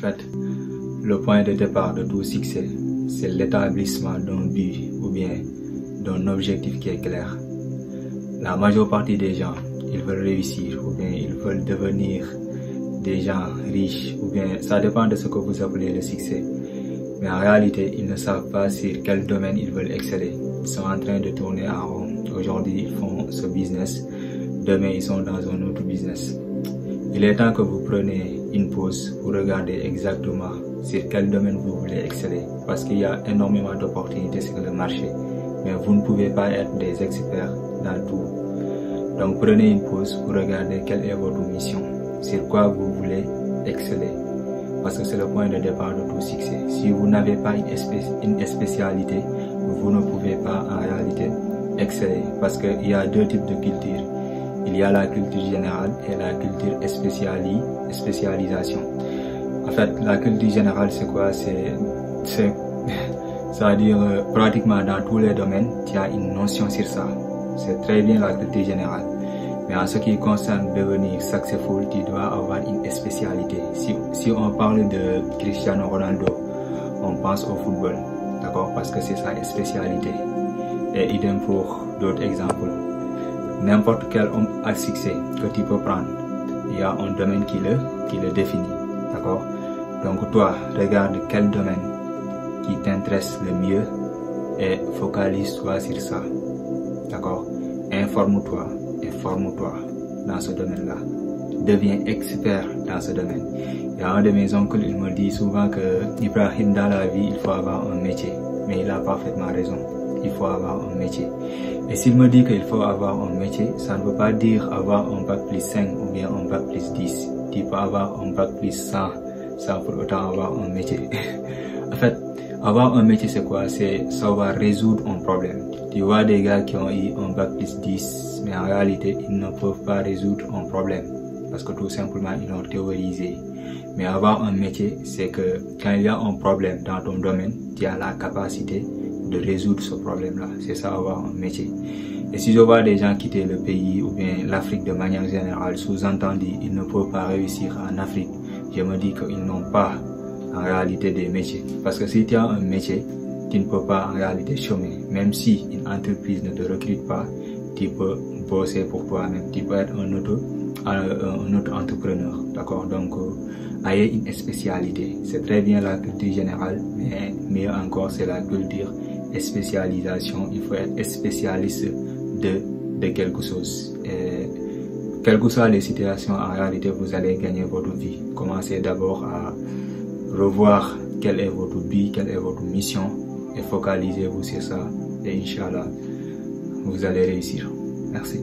fait, le point de départ de tout succès, c'est l'établissement d'un but ou bien d'un objectif qui est clair. La majeure partie des gens, ils veulent réussir ou bien ils veulent devenir des gens riches ou bien ça dépend de ce que vous appelez le succès. Mais en réalité, ils ne savent pas sur quel domaine ils veulent exceller. Ils sont en train de tourner en rond. Aujourd'hui, ils font ce business. Demain, ils sont dans un autre business. Il est temps que vous preniez une pause pour regarder exactement sur quel domaine vous voulez exceller. Parce qu'il y a énormément d'opportunités sur le marché. Mais vous ne pouvez pas être des experts dans tout. Donc prenez une pause pour regarder quelle est votre mission. Sur quoi vous voulez exceller. Parce que c'est le point de départ de tout succès. Si vous n'avez pas une spécialité, vous ne pouvez pas en réalité exceller. Parce qu'il y a deux types de culture. Il y a la culture générale et la culture spécialisation. En fait, la culture générale, c'est quoi? C'est-à-dire pratiquement dans tous les domaines, tu as une notion sur ça. C'est très bien la culture générale. Mais en ce qui concerne devenir successful, tu dois avoir une spécialité. Si on parle de Cristiano Ronaldo, on pense au football, d'accord? Parce que c'est sa spécialité. Et idem pour d'autres exemples. N'importe quel homme à succès que tu peux prendre, il y a un domaine qui le définit, d'accord? Donc toi, regarde quel domaine qui t'intéresse le mieux et focalise-toi sur ça, d'accord? Informe-toi dans ce domaine-là. Deviens expert dans ce domaine. Il y a un de mes oncles, il me dit souvent que Ibrahim, dans la vie, il faut avoir un métier. Mais il a parfaitement raison. Il faut avoir un métier. Et s'il me dit qu'il faut avoir un métier, ça ne veut pas dire avoir un bac plus 5 ou bien un bac plus 10. Tu peux avoir un bac plus 100 sans pour autant avoir un métier. En fait, avoir un métier, c'est quoi? C'est savoir résoudre un problème. Tu vois des gars qui ont eu un bac plus 10, mais en réalité, ils ne peuvent pas résoudre un problème. Parce que tout simplement, ils l'ont théorisé. Mais avoir un métier, c'est que quand il y a un problème dans ton domaine, tu as la capacité de résoudre ce problème-là. C'est ça, avoir un métier. Et si je vois des gens quitter le pays ou bien l'Afrique de manière générale, sous-entendu, ils ne peuvent pas réussir en Afrique, je me dis qu'ils n'ont pas en réalité des métiers. Parce que si tu as un métier, tu ne peux pas en réalité chômer. Même si une entreprise ne te recrute pas, tu peux bosser pour toi-même. Tu peux être un auto-entrepreneur. D'accord? Donc, ayez une spécialité. C'est très bien la culture générale, mais mieux encore, c'est la culture spécialisation. Il faut être spécialiste de quelque chose. Et quelles que soient les situations, en réalité, vous allez gagner votre vie. Commencez d'abord à revoir quel est votre but, quelle est votre mission et focalisez-vous sur ça. Et Inch'Allah, vous allez réussir. Merci.